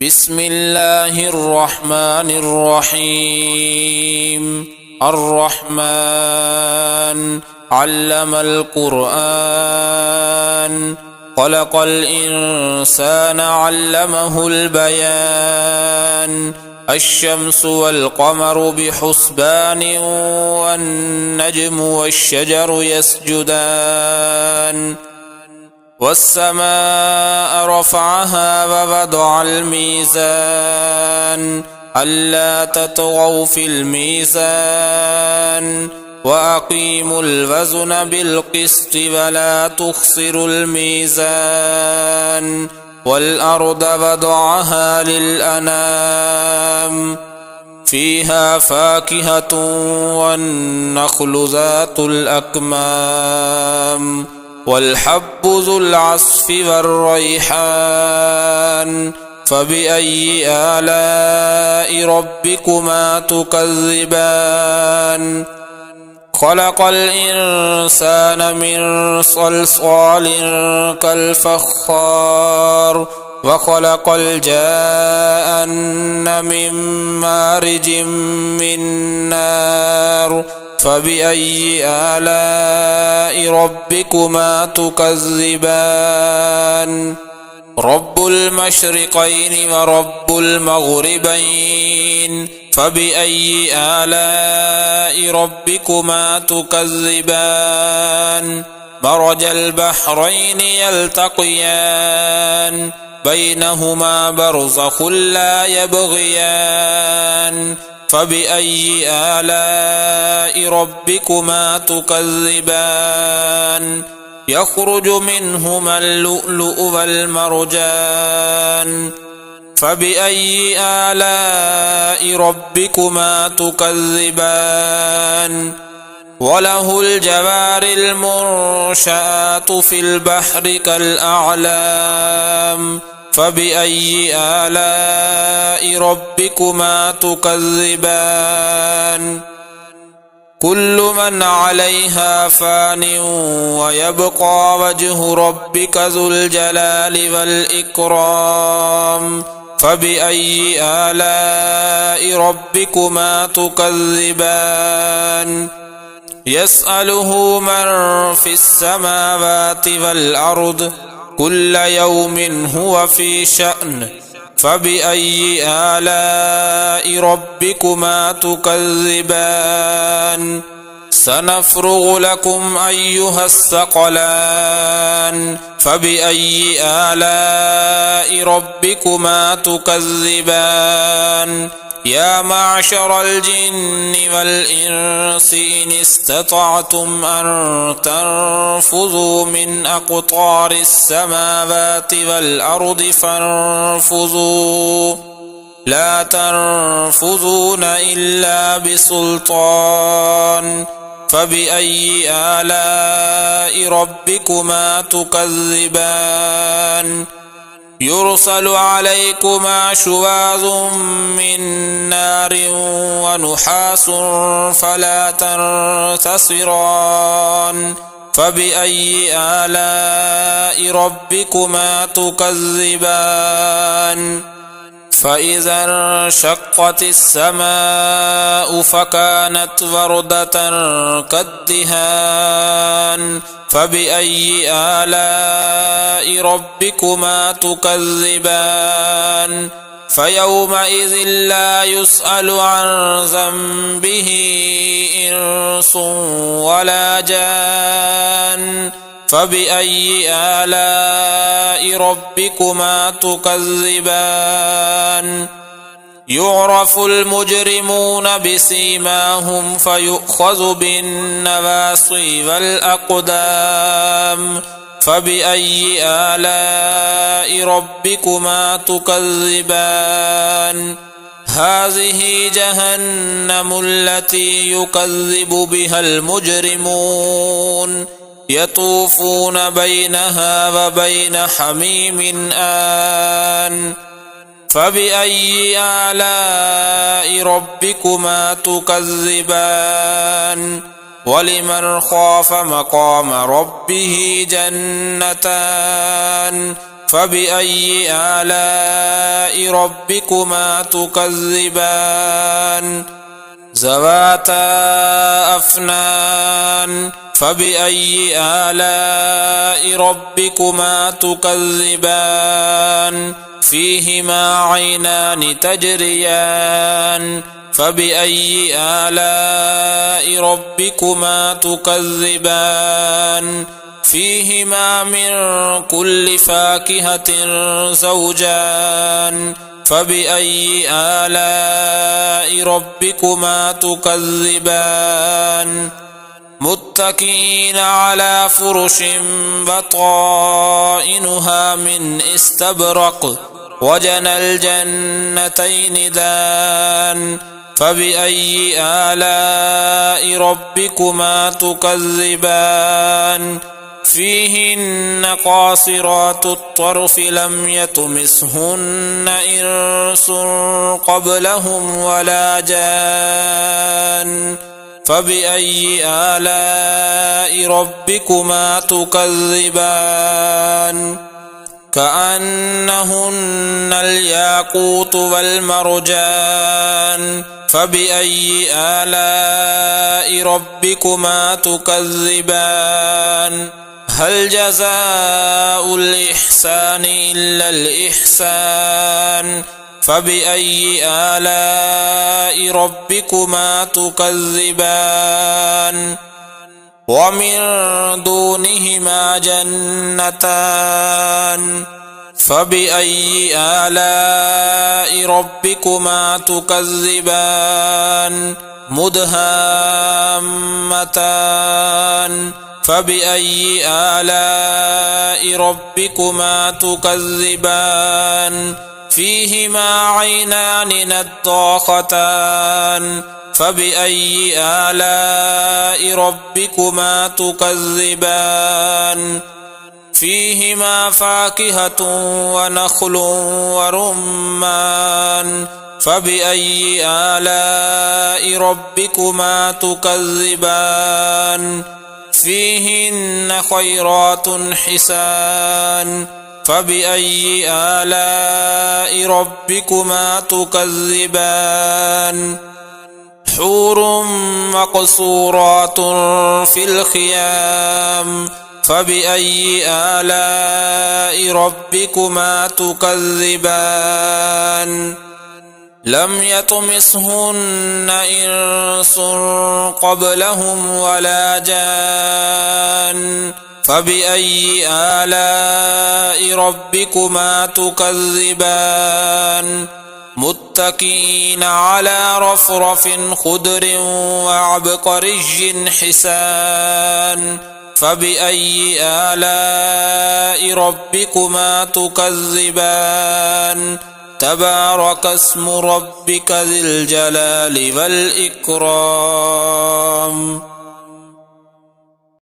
بسم الله الرحمن الرحيم. الرحمن علم القرآن، خلق الإنسان علمه البيان. الشمس والقمر بحسبان، والنجم والشجر يسجدان. والسماء رفعها ووضع الميزان، ألا تطغوا في الميزان، وأقيموا الوزن بالقسط ولا تخسروا الميزان. والأرض وضعها للأنام، فيها فاكهة والنخل ذات الأكمام، والحب ذو العصف والريحان. فبأي آلاء ربكما تكذبان؟ خلق الإنسان من صلصال كالفخار، وخلق الجان من مارج من نار. فبأي آلاء ربكما تكذبان؟ رب المشرقين ورب المغربين، فبأي آلاء ربكما تكذبان؟ مرج البحرين يلتقيان، بينهما برزخ لا يبغيان. فبأي آلاء ربكما تكذبان؟ يخرج منهما اللؤلؤ والمرجان. فبأي آلاء ربكما تكذبان؟ وله الجوار المنشآت في البحر كالأعلام. فبأي آلاء ربكما تكذبان؟ كل من عليها فان، ويبقى وجه ربك ذو الجلال والإكرام. فبأي آلاء ربكما تكذبان؟ يسأله من في السماوات والأرض، كل يوم هو في شأن. فبأي آلاء ربكما تكذبان؟ سنفرغ لكم أيها الثقلان. فبأي آلاء ربكما تكذبان؟ يا معشر الجن والإنس إن استطعتم أن تنفذوا من أقطار السماوات والأرض فانفذوا، لا تنفذون إلا بسلطان. فبأي آلاء ربكما تكذبان؟ يرسل عليكما شواظ من نار ونحاس فلا تنتصران. فبأي آلاء ربكما تكذبان؟ فإذا انشقت السماء فكانت وردة كالدهان. فبأي آلاء ربكما تكذبان؟ فيومئذ لا يسأل عن ذنبه إنس ولا جان. فبأي آلاء ربكما تكذبان؟ يعرف المجرمون بسيماهم فيؤخذ بالنواصي والأقدام. فبأي آلاء ربكما تكذبان؟ هذه جهنم التي يكذب بها المجرمون، يطوفون بينها وبين حميم آن. فبأي آلاء ربكما تكذبان؟ ولمن خاف مقام ربه جنتان، فبأي آلاء ربكما تكذبان ذواتا أفنان فبأي آلاء ربكما تكذبان فيهما عينان تجريان فبأي آلاء ربكما تكذبان فيهما من كل فاكهة زوجان فبأي آلاء ربكما تكذبان متكئين على فرش بطائنها من استبرق وجنى الجنتين دان فبأي آلاء ربكما تكذبان فيهن قاصرات الطرف لم يطمثهن إنس قبلهم ولا جان فبأي آلاء ربكما تكذبان كأنهن الياقوت والمرجان فبأي آلاء ربكما تكذبان هل جزاء الإحسان إلا الإحسان فبأي آلاء ربكما تكذبان ومن دونهما جنتان فبأي آلاء ربكما تكذبان مدهامتان فبأي آلاء ربكما تكذبان فيهما عينان نضاختان فبأي آلاء ربكما تكذبان فيهما فاكهة ونخل ورمان فبأي آلاء ربكما تكذبان فيهن خيرات حسان فبأي آلاء ربكما تكذبان حور مقصورات في الخيام فبأي آلاء ربكما تكذبان لم يطمثهن إنس قبلهم ولا جان فبأي آلاء ربكما تكذبان متكئين على رفرف خضر وعبقري حسان فبأي آلاء ربكما تكذبان تبارك اسم ربك ذي الجلال والإكرام